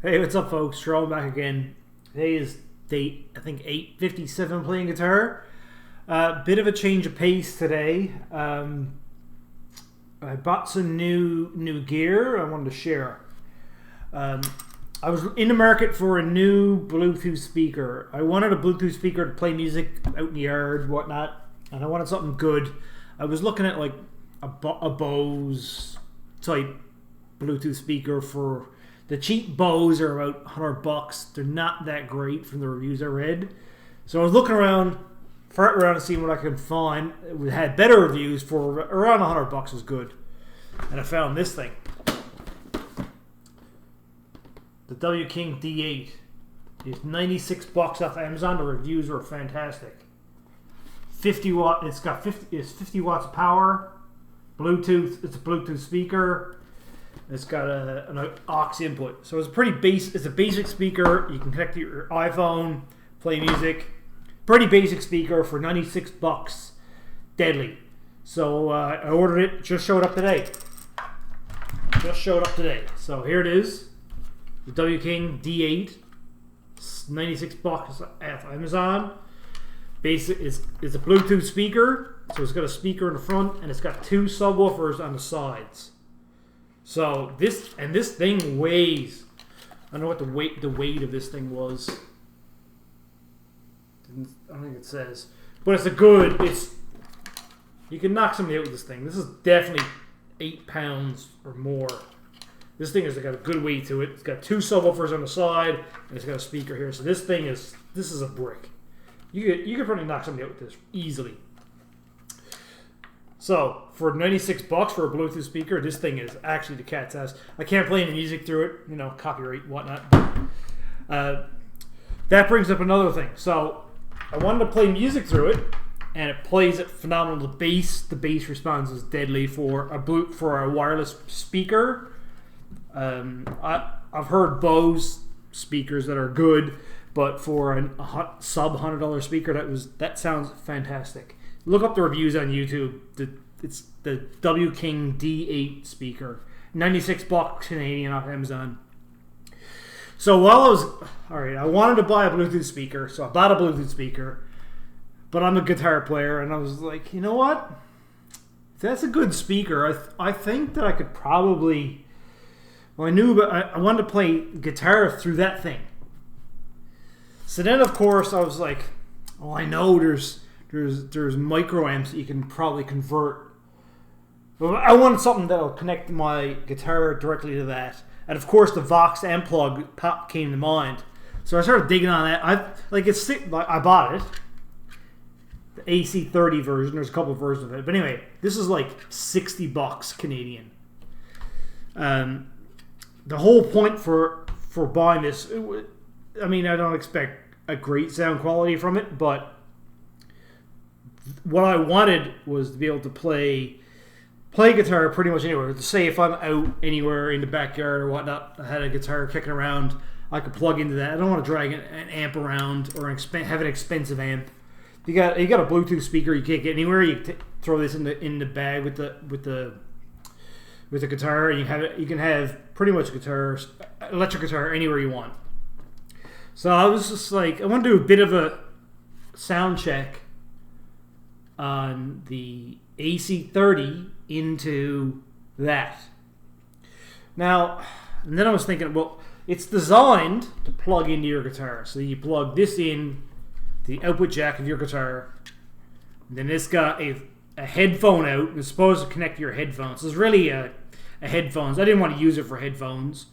Hey, what's up, folks? Charles back again. Today is date, I think, 8:57 playing guitar. Bit of a change of pace today. I bought some new gear I wanted to share. I was in the market for a new Bluetooth speaker. I wanted a Bluetooth speaker to play music out in the yard, whatnot, and I wanted something good. I was looking at like a Bose type Bluetooth speaker. For the cheap Bose are about $100. They're not that great from the reviews I read. So I was looking around, farting around and seeing what I could find. It had better reviews for around $100 is good. And I found this thing. The W King D8. It's $96 off Amazon. The reviews were fantastic. 50 watt. It's 50 watts of power. Bluetooth. It's a Bluetooth speaker. It's got an aux input, so it's It's a basic speaker. You can connect to your iPhone, play music. Pretty basic speaker for $96. Deadly. So I ordered it. Just showed up today. So here it is. The W King D8. It's $96 at Amazon. Basic. It's a Bluetooth speaker. So it's got a speaker in the front and it's got two subwoofers on the sides. So this thing weighs. I don't know what the weight of this thing was. I don't think it says, but you can knock somebody out with this thing. This is definitely 8 pounds or more. This thing has got a good weight to it. It's got two subwoofers on the side and it's got a speaker here. So this is a brick. You could probably knock somebody out with this easily. So, for $96 for a Bluetooth speaker, this thing is actually the cat's ass. I can't play any music through it, copyright, whatnot. That brings up another thing. So, I wanted to play music through it, and it plays it phenomenal. The bass response is deadly for a wireless speaker. I've heard Bose speakers that are good, but for a sub $100 speaker, that sounds fantastic. Look up the reviews on YouTube. It's the W King D8 speaker. $96 Canadian off Amazon. So I wanted to buy a Bluetooth speaker, so I bought a Bluetooth speaker. But I'm a guitar player, and I was like, you know what? If that's a good speaker, I think that I could probably. Well, I wanted to play guitar through that thing. So then, of course, I was like, oh, I know there's microamps that you can probably convert. But I wanted something that'll connect my guitar directly to that. And of course the Vox amPlug pop came to mind. So I started digging on that. I bought it. The AC30 version. There's a couple of versions of it. But anyway, this is like $60 Canadian. The whole point for buying this, I don't expect a great sound quality from it, but what I wanted was to be able to play guitar pretty much anywhere. Say if I'm out anywhere in the backyard or whatnot, I had a guitar kicking around, I could plug into that. I don't want to drag an amp around or have an expensive amp. You got a Bluetooth speaker you can't get anywhere. You throw this in the bag with the guitar, and you can have pretty much electric guitar anywhere you want. So I was just like, I want to do a bit of a sound check on the AC30 into that. Now, and then I was thinking, well, it's designed to plug into your guitar. So you plug this in the output jack of your guitar. And then it's got a headphone out. It's supposed to connect to your headphones. So it's really a headphones. I didn't want to use it for headphones.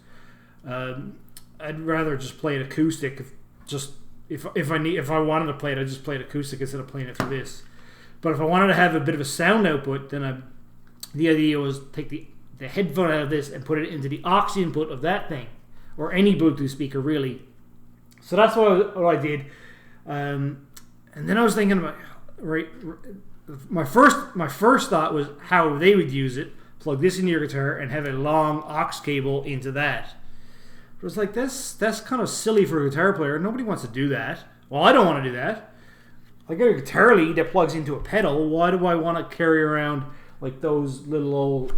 I'd rather just play it acoustic. If I wanted to play it, I'd just play it acoustic instead of playing it through this. But if I wanted to have a bit of a sound output, then the idea was take the headphone out of this and put it into the aux input of that thing, or any Bluetooth speaker really. So that's what I did. And then I was thinking about my first thought was how they would use it. Plug this into your guitar and have a long aux cable into that. But it was like that's kind of silly for a guitar player. Nobody wants to do that. Well, I don't want to do that. I got a guitar lead that plugs into a pedal. Why do I want to carry around like those little old...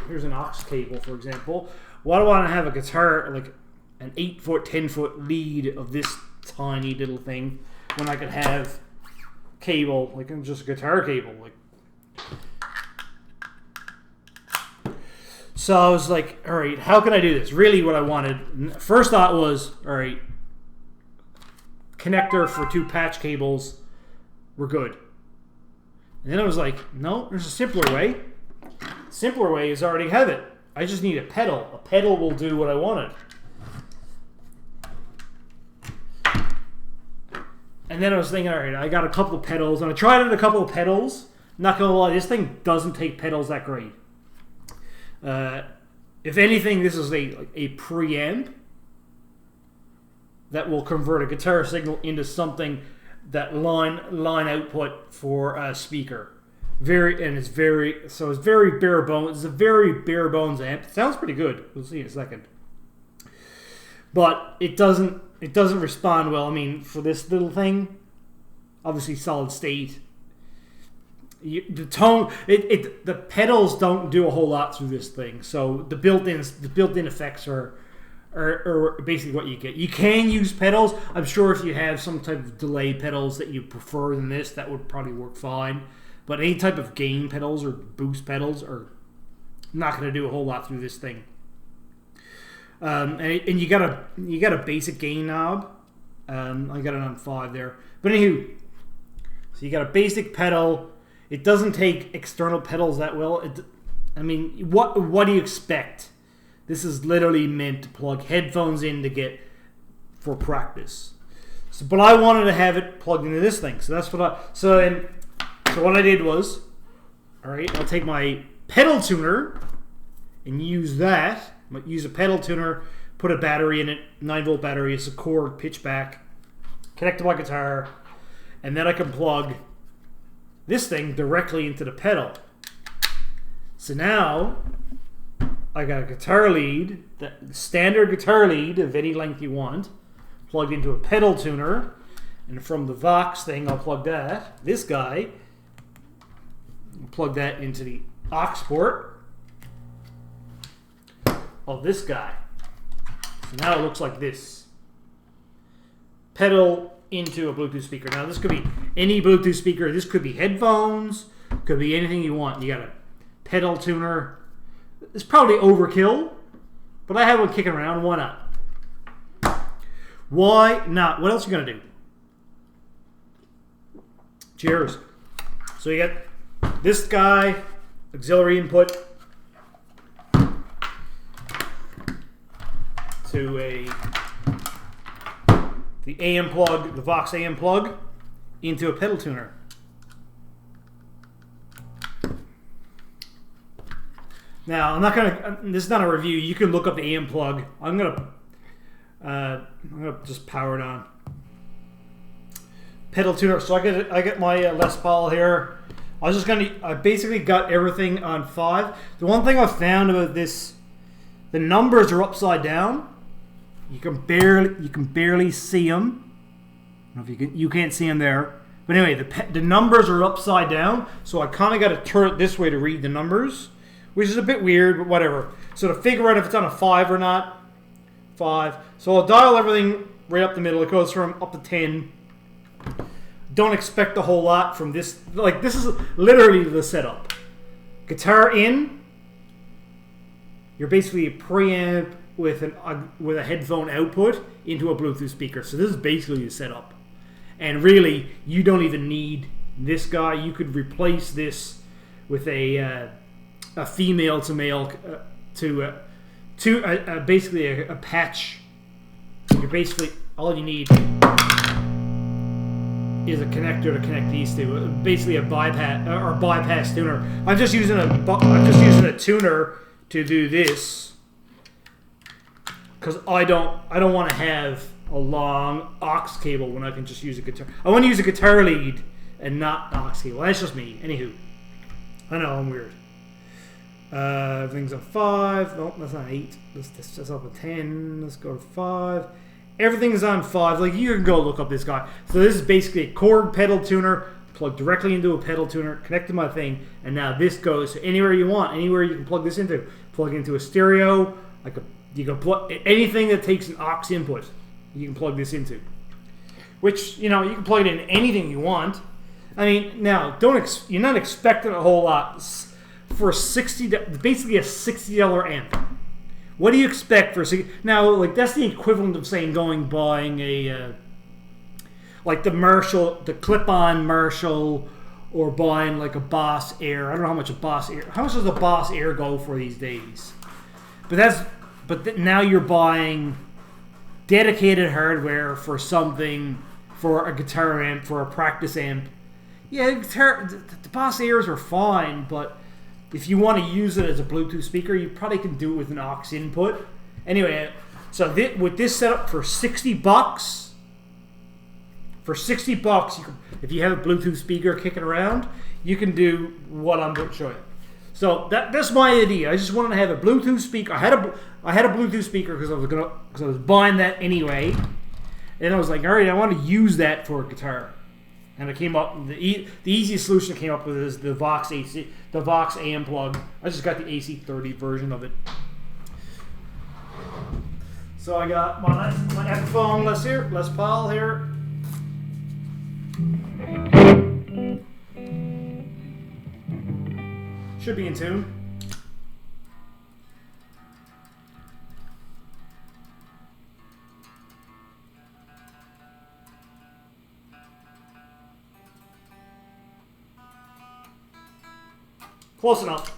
Here's an aux cable, for example. Why do I want to have a guitar, like an 8-foot, 10-foot lead of this tiny little thing when I could have cable, like just a guitar cable. Like, so I was like, all right, how can I do this? Really what I wanted, first thought was, all right, connector for 2 patch cables, we're good. And then I was like, no, there's a simpler way. Simpler way is I already have it. I just need a pedal. A pedal will do what I wanted. And then I was thinking, all right, I got a couple of pedals, and I tried out a couple of pedals. Not gonna lie, this thing doesn't take pedals that great. If anything, this is a preamp that will convert a guitar signal into something that line output for a speaker. It's very bare bones. It's a very bare bones amp. It sounds pretty good. We'll see in a second. But it doesn't respond well. I mean, for this little thing, obviously solid state. The tone, the pedals don't do a whole lot through this thing. So the built-in effects are basically what you get. You can use pedals. I'm sure if you have some type of delay pedals that you prefer than this, that would probably work fine. But any type of gain pedals or boost pedals are not going to do a whole lot through this thing. And you got a basic gain knob. I got it on 5 there. But anywho, so you got a basic pedal. It doesn't take external pedals that well. I mean, what do you expect? This is literally meant to plug headphones in to get for practice. So, but I wanted to have it plugged into this thing. So that's what So what I did was, all right, I'll take my pedal tuner and use that. Use a pedal tuner, put a battery in it, 9-volt battery. It's a cord pitch back, connect to my guitar, and then I can plug this thing directly into the pedal. So now I got a guitar lead, the standard guitar lead of any length you want, plugged into a pedal tuner, and from the Vox thing I'll plug that. This guy, I'll plug that into the aux port of this guy. So now it looks like this. Pedal into a Bluetooth speaker. Now this could be any Bluetooth speaker. This could be headphones. Could be anything you want. You got a pedal tuner. It's probably overkill, but I have one kicking around. Why not? Why not? What else are you gonna do? Cheers. So you got this guy, auxiliary input to the amPlug, the Vox amPlug, into a pedal tuner. Now, I'm not gonna. This is not a review. You can look up the amPlug. I'm gonna just power it on. Pedal tuner. So I get my Les Paul here. I basically got everything on 5. The one thing I found about this, the numbers are upside down. You can barely see them. I don't know if you can't see them there. But anyway, the numbers are upside down, so I kind of got to turn it this way to read the numbers, which is a bit weird, but whatever. So to figure out if it's on a 5 or not, 5. So I'll dial everything right up the middle. It goes from up to 10. Don't expect a whole lot from this. Like, this is literally the setup. Guitar in. You're basically a preamp with a headphone output into a Bluetooth speaker. So this is basically the setup. And really, you don't even need this guy. You could replace this with a female to male basically a patch. You're basically all you need is a connector to connect these two. Basically a bypass tuner. I'm just using a tuner to do this because I don't want to have a long aux cable when I can just use a guitar. I want to use a guitar lead and not aux cable. That's just me. Anywho, I know I'm weird. Everything's on 5. No, that's not 8. That's up to 10. Let's go to 5. Everything's on 5. Like, you can go look up this guy. So this is basically a cord pedal tuner plugged directly into a pedal tuner, connect to my thing, and now this goes to anywhere you want, anywhere you can plug this into. Plug into a stereo, like You can plug anything that takes an aux input. You can plug this into, which you can plug it in anything you want. I mean, now you're not expecting a whole lot for basically a $60 amp. What do you expect for now? Like that's the equivalent of saying buying a like the clip-on Marshall, or buying like a Boss Air. I don't know how much does a Boss Air go for these days? But now you're buying dedicated hardware for something, for a guitar amp, for a practice amp. Yeah, the Boss Airs are fine, but if you want to use it as a Bluetooth speaker, you probably can do it with an aux input. Anyway, so with this setup for $60, if you have a Bluetooth speaker kicking around, you can do what I'm going to show you. So that's my idea. I just wanted to have a Bluetooth speaker. I had a Bluetooth speaker because I was buying that anyway, and I was like, all right, I want to use that for a guitar. And I came up the easiest solution I came up with is the Vox amPlug. I just got the AC30 version of it. So I got my Epiphone Les Paul here. Should be in tune. Close enough.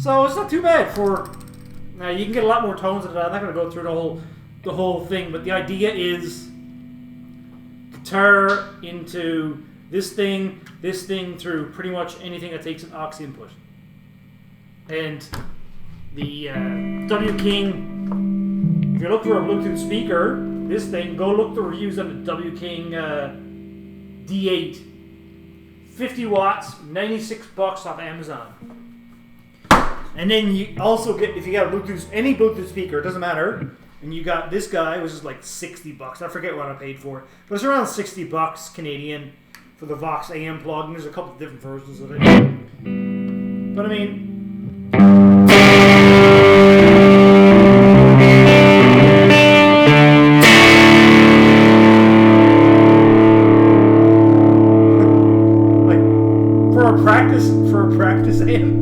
So it's not too bad for. Now you can get a lot more tones out of that. I'm not going to go through the whole thing, but the idea is guitar into this thing through pretty much anything that takes an aux input. And the W King, if you're looking for a Bluetooth speaker, this thing, go look the reviews on the W King D8. 50 watts, $96 off Amazon. And then you also get, if you got a Bluetooth, any Bluetooth speaker, it doesn't matter. And you got this guy, which is like $60. I forget what I paid for it, but it's around $60 Canadian for the Vox amPlug. And there's a couple of different versions of it. But I mean, like for a practice amp.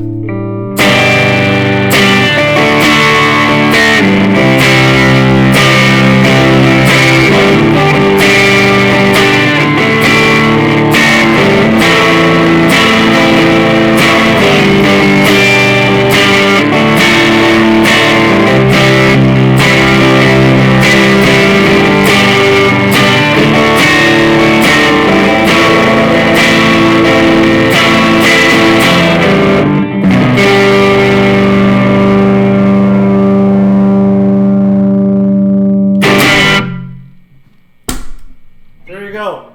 There you go.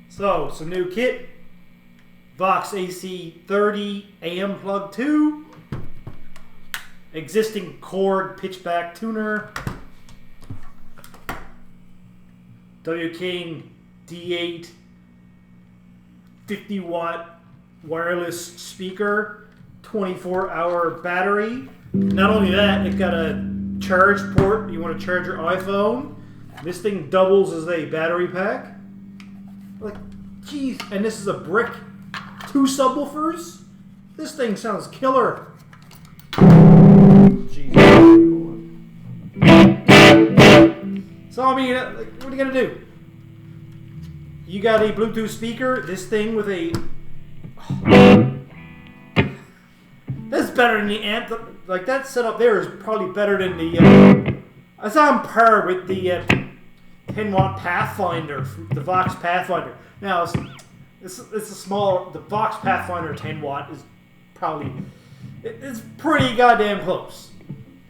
So, some new kit. Vox AC30 amPlug 2. Existing Korg pitchback tuner. W King D8 50 watt wireless speaker. 24-hour battery. Not only that, it got a charge port. You want to charge your iPhone. This thing doubles as a battery pack. Like, geez. And this is a brick. 2 subwoofers. This thing sounds killer. Jeez. So, I mean, like, what are you going to do? You got a Bluetooth speaker. This thing with a... That's better than the amp. Like, that setup there is probably better than the... It's on par with the 10 watt Pathfinder, the Vox Pathfinder. Now, it's a small, the Vox Pathfinder 10 watt is probably, it's pretty goddamn close.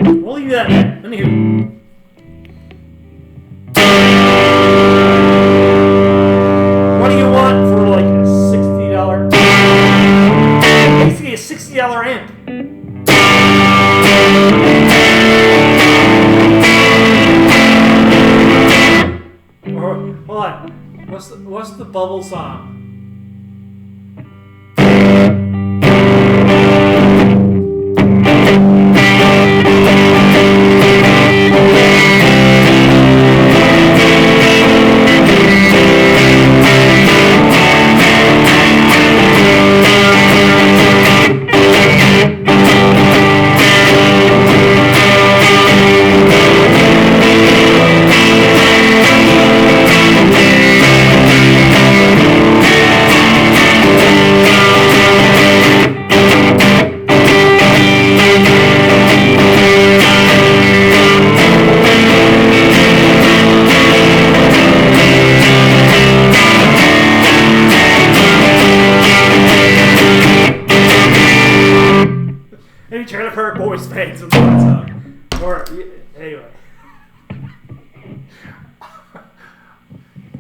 We'll leave that there. Anywho. What do you want for like a $60? Basically a $60 amp. Hold on. What's the bubble song? Any Trailer Park Boys fans with that song. Or, anyway.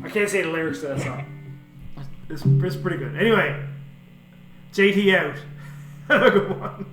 I can't say the lyrics to that song. It's pretty good. Anyway, JT out. Have a good one.